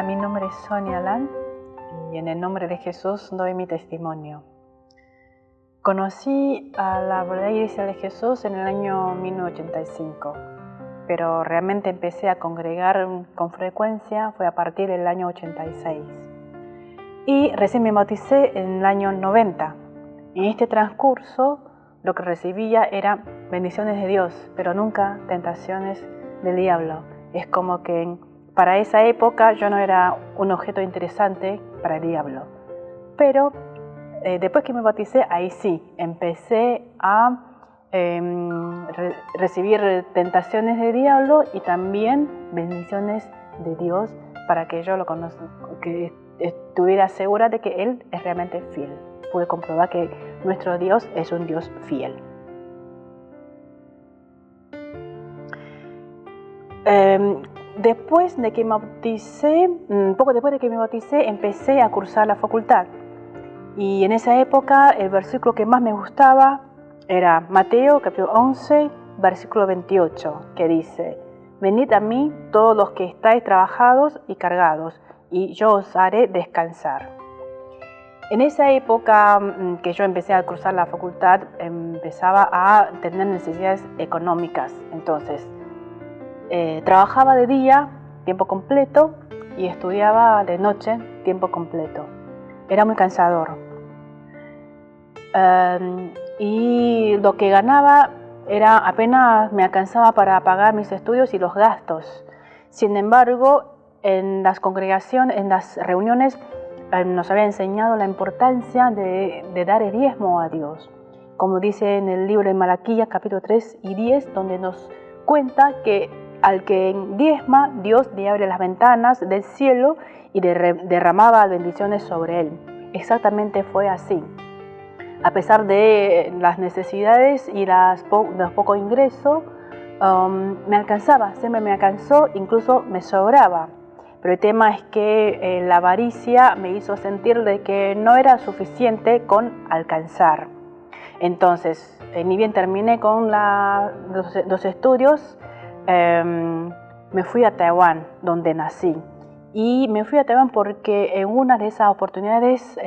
Hola, mi nombre es Sonia Lan y en el nombre de Jesús doy mi testimonio. Conocí a la verdadera Iglesia de Jesús en el año 1985, pero realmente empecé a congregar con frecuencia fue a partir del año 86. Y recién me bauticé en el año 90. En este transcurso lo que recibía eran bendiciones de Dios, pero nunca tentaciones del diablo. Es como que para esa época yo no era un objeto interesante para el diablo. Pero después que me bauticé, ahí sí, empecé a recibir tentaciones del diablo y también bendiciones de Dios para que yo lo conozca, que estuviera segura de que Él es realmente fiel. Pude comprobar que nuestro Dios es un Dios fiel. Después de que me bauticé, poco después de que me bauticé, empecé a cursar la facultad. Y en esa época el versículo que más me gustaba era Mateo capítulo 11, versículo 28, que dice: Venid a mí todos los que estáis trabajados y cargados, y yo os haré descansar. En esa época que yo empecé a cursar la facultad, empezaba a tener necesidades económicas. Entonces, trabajaba de día, tiempo completo, y estudiaba de noche, tiempo completo. Era muy cansador. Y lo que ganaba era apenas me alcanzaba para pagar mis estudios y los gastos. Sin embargo, en las congregaciones, en las reuniones, nos había enseñado la importancia de dar el diezmo a Dios. Como dice en el libro de Malaquías, capítulo 3 y 10, donde nos cuenta que al que diezma, Dios le abre las ventanas del cielo y derramaba bendiciones sobre él. Exactamente fue así. A pesar de las necesidades y los pocos ingresos, me alcanzaba, siempre me alcanzó, incluso me sobraba. Pero el tema es que la avaricia me hizo sentir de que no era suficiente con alcanzar. Entonces, ni bien terminé con los estudios, me fui a Taiwán, donde nací. Y me fui a Taiwán porque en una de esas oportunidades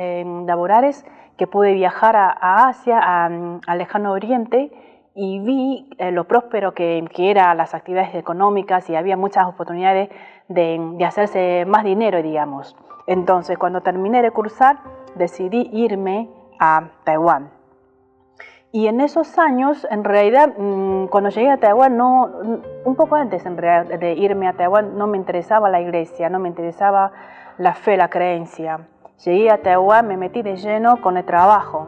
laborales que pude viajar a Asia, al lejano oriente, y vi lo próspero que eran las actividades económicas y había muchas oportunidades de hacerse más dinero, digamos. Entonces, cuando terminé de cursar, decidí irme a Taiwán. Y en esos años, en realidad, cuando llegué a Taiwán, un poco antes en realidad de irme a Taiwán, no me interesaba la iglesia, no me interesaba la fe, la creencia. Llegué a Taiwán, me metí de lleno con el trabajo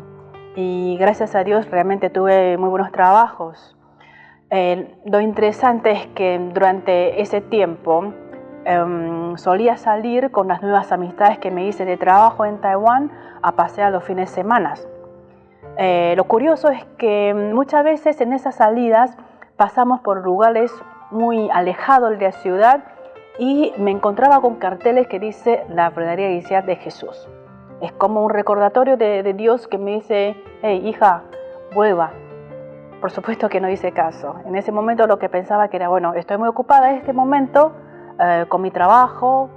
y gracias a Dios realmente tuve muy buenos trabajos. Lo interesante es que durante ese tiempo solía salir con las nuevas amistades que me hice de trabajo en Taiwán a pasear los fines de semana. Lo curioso es que muchas veces en esas salidas pasamos por lugares muy alejados de la ciudad y me encontraba con carteles que dice la verdadera Iglesia de Jesús. Es como un recordatorio de Dios que me dice: hey, hija, vuelva. Por supuesto que no hice caso. En ese momento lo que pensaba que era, bueno, estoy muy ocupada en este momento con mi trabajo,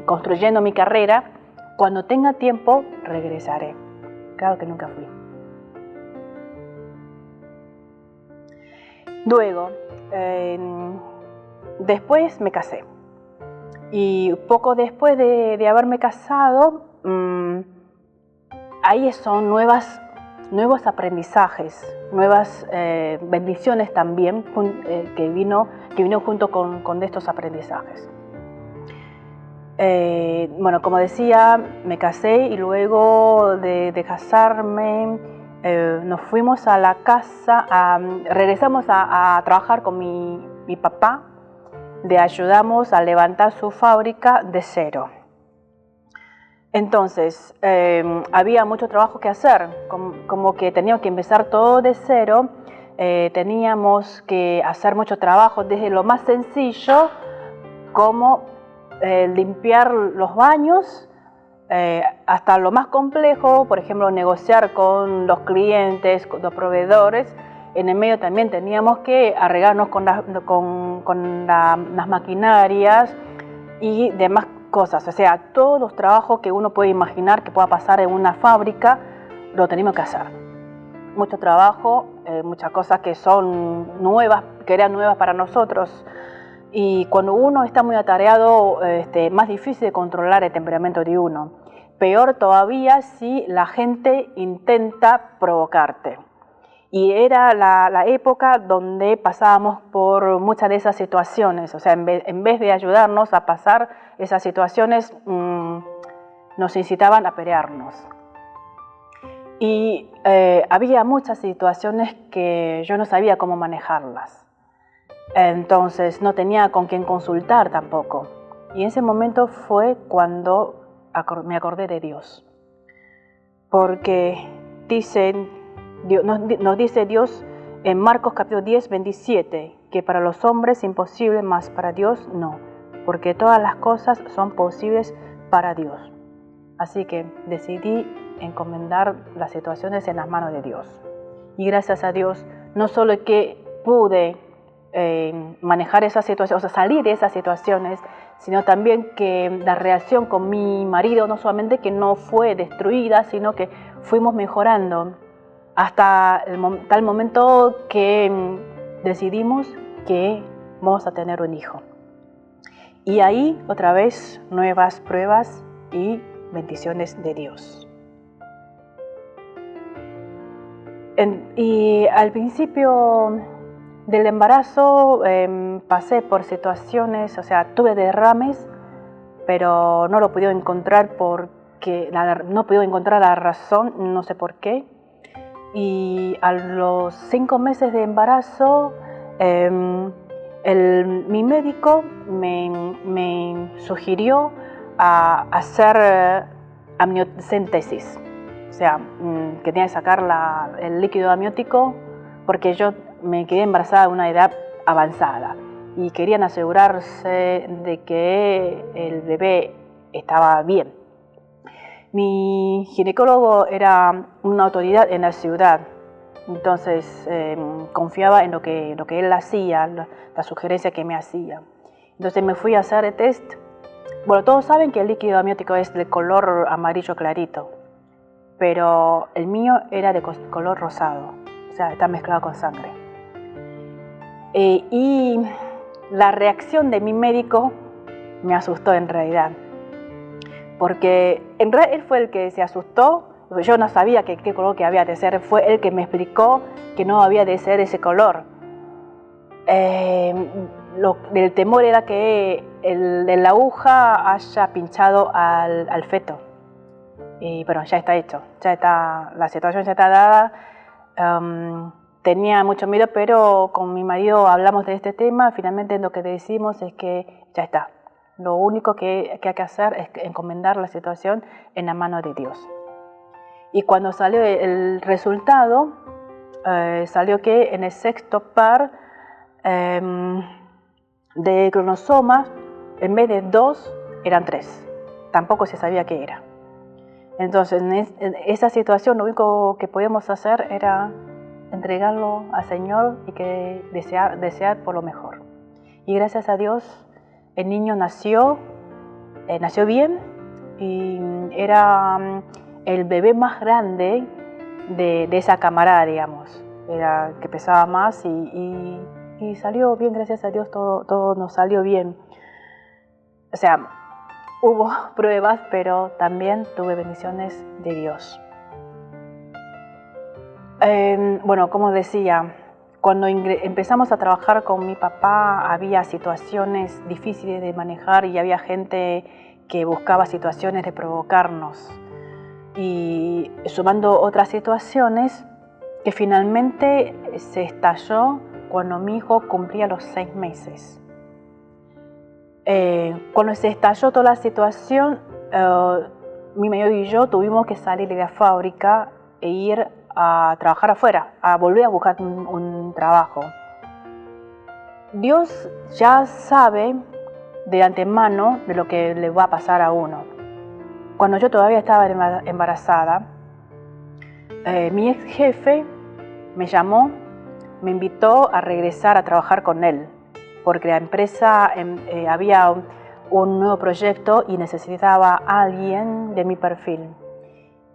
construyendo mi carrera. Cuando tenga tiempo, regresaré. Claro que nunca fui. Luego, después me casé. Y poco después de haberme casado, ahí son nuevos aprendizajes, nuevas bendiciones también que vino junto con estos aprendizajes. Bueno, como decía, me casé y luego de casarme nos fuimos a la casa, regresamos a trabajar con mi papá, le ayudamos a levantar su fábrica de cero. Entonces, había mucho trabajo que hacer, como que teníamos que empezar todo de cero, teníamos que hacer mucho trabajo, desde lo más sencillo como limpiar los baños, hasta lo más complejo, por ejemplo, negociar con los clientes, con los proveedores. En el medio también teníamos que arreglarnos con las maquinarias y demás cosas, o sea, todos los trabajos que uno puede imaginar que pueda pasar en una fábrica, lo tenemos que hacer. Mucho trabajo, muchas cosas que son nuevas, que eran nuevas para nosotros. Y cuando uno está muy atareado, más difícil de controlar el temperamento de uno. Peor todavía si la gente intenta provocarte. Y era la época donde pasábamos por muchas de esas situaciones. O sea, en vez de ayudarnos a pasar esas situaciones, nos incitaban a pelearnos. Y había muchas situaciones que yo no sabía cómo manejarlas. Entonces no tenía con quién consultar tampoco. Y en ese momento fue cuando me acordé de Dios. Porque nos dice Dios en Marcos capítulo 10, 27, que para los hombres es imposible, mas para Dios no, porque todas las cosas son posibles para Dios. Así que decidí encomendar las situaciones en las manos de Dios. Y gracias a Dios, no solo que pude manejar esas situaciones, o sea, salir de esas situaciones, sino también que la relación con mi marido no solamente que no fue destruida, sino que fuimos mejorando hasta tal momento que decidimos que vamos a tener un hijo. Y ahí otra vez nuevas pruebas y bendiciones de Dios. Y al principio del embarazo pasé por situaciones, o sea, tuve derrames, pero no lo pude encontrar porque no pude encontrar la razón, no sé por qué. Y a los 5 meses de embarazo, mi médico me sugirió a hacer amniocentesis. O sea, que tenía que sacar el líquido amniótico porque yo me quedé embarazada a una edad avanzada y querían asegurarse de que el bebé estaba bien. Mi ginecólogo era una autoridad en la ciudad, entonces confiaba en lo que él hacía, la sugerencia que me hacía. Entonces me fui a hacer el test. Bueno, todos saben que el líquido amniótico es de color amarillo clarito, pero el mío era de color rosado, o sea, está mezclado con sangre. Y la reacción de mi médico me asustó en realidad, porque en realidad él fue el que se asustó. Yo no sabía qué color que había de ser, fue él que me explicó que no había de ser ese color. El temor era que la aguja haya pinchado al feto. Y bueno, ya está hecho, la situación ya está dada. Tenía mucho miedo, pero con mi marido hablamos de este tema. Finalmente lo que decimos es que ya está. Lo único que hay que hacer es encomendar la situación en la mano de Dios. Y cuando salió el resultado, salió que en el sexto par de cromosomas, en vez de 2, eran 3. Tampoco se sabía qué era. Entonces, en esa situación, lo único que podíamos hacer era entregarlo al Señor y que desear por lo mejor. Y gracias a Dios, el niño nació bien y era el bebé más grande de esa camarada, digamos. Era que pesaba más y salió bien, gracias a Dios, todo nos salió bien. O sea, hubo pruebas, pero también tuve bendiciones de Dios. Bueno, como decía, cuando empezamos a trabajar con mi papá había situaciones difíciles de manejar y había gente que buscaba situaciones de provocarnos. Y sumando otras situaciones que finalmente se estalló cuando mi hijo cumplía los 6 meses. Cuando se estalló toda la situación, mi marido y yo tuvimos que salir de la fábrica e ir a trabajar afuera, a volver a buscar un trabajo. Dios ya sabe de antemano de lo que le va a pasar a uno. Cuando yo todavía estaba embarazada, mi ex jefe me llamó, me invitó a regresar a trabajar con él, porque la empresa había un nuevo proyecto y necesitaba a alguien de mi perfil.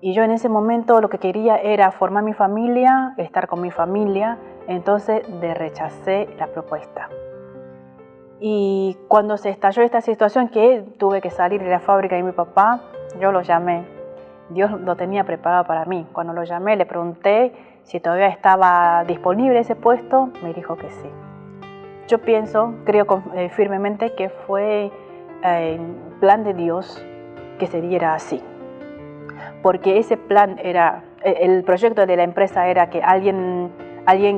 Y yo en ese momento lo que quería era formar mi familia, estar con mi familia, entonces rechacé la propuesta. Y cuando se estalló esta situación que tuve que salir de la fábrica de mi papá, yo lo llamé. Dios lo tenía preparado para mí. Cuando lo llamé le pregunté si todavía estaba disponible ese puesto, me dijo que sí. Yo creo firmemente que fue plan de Dios que se diera así. Porque ese plan era, el proyecto de la empresa era que alguien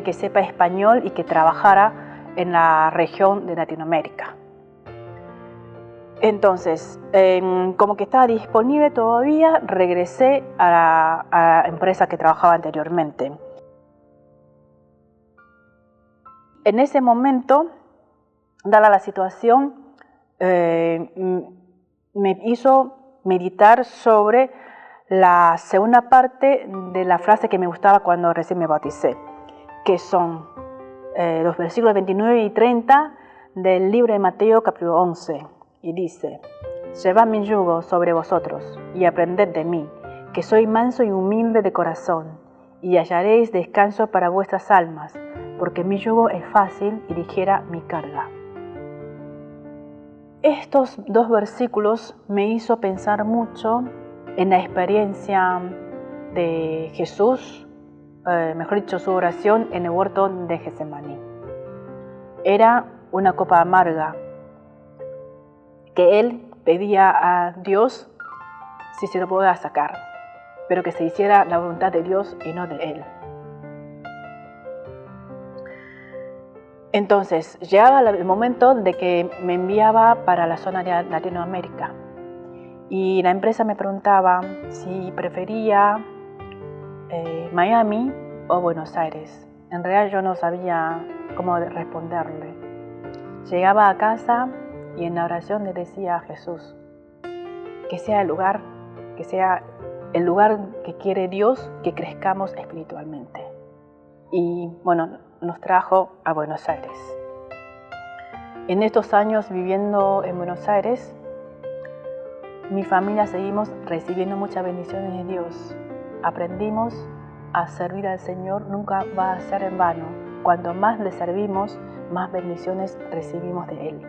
que sepa español y que trabajara en la región de Latinoamérica. Entonces, como que estaba disponible todavía, regresé a la empresa que trabajaba anteriormente. En ese momento, dada la situación, me hizo meditar sobre la segunda parte de la frase que me gustaba cuando recién me bauticé, que son los versículos 29 y 30 del libro de Mateo capítulo 11, y dice: «Llevad mi yugo sobre vosotros y aprended de mí, que soy manso y humilde de corazón, y hallaréis descanso para vuestras almas, porque mi yugo es fácil y ligera mi carga». Estos dos versículos me hizo pensar mucho en la experiencia de Jesús, mejor dicho, su oración en el huerto de Getsemaní. Era una copa amarga que él pedía a Dios si se lo podía sacar, pero que se hiciera la voluntad de Dios y no de él. Entonces, llegaba el momento de que me enviaba para la zona de Latinoamérica y la empresa me preguntaba si prefería Miami o Buenos Aires. En realidad yo no sabía cómo responderle. Llegaba a casa y en la oración le decía a Jesús que sea el lugar que quiere Dios, que crezcamos espiritualmente. Y bueno, nos trajo a Buenos Aires. En estos años viviendo en Buenos Aires, mi familia seguimos recibiendo muchas bendiciones de Dios. Aprendimos a servir al Señor, nunca va a ser en vano. Cuanto más le servimos, más bendiciones recibimos de Él.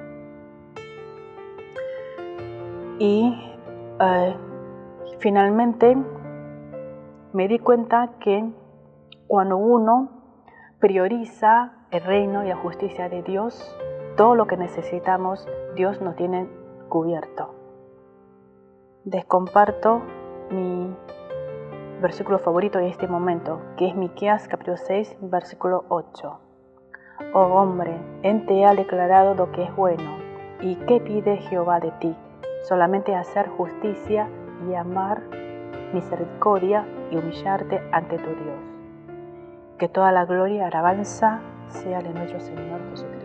Y finalmente me di cuenta que cuando uno prioriza el reino y la justicia de Dios, todo lo que necesitamos, Dios nos tiene cubierto. Les comparto mi versículo favorito en este momento, que es Miqueas capítulo 6, versículo 8. Oh hombre, él te ha declarado lo que es bueno, ¿y qué pide Jehová de ti? Solamente hacer justicia y amar misericordia y humillarte ante tu Dios. Que toda la gloria y alabanza sea de nuestro Señor Jesucristo.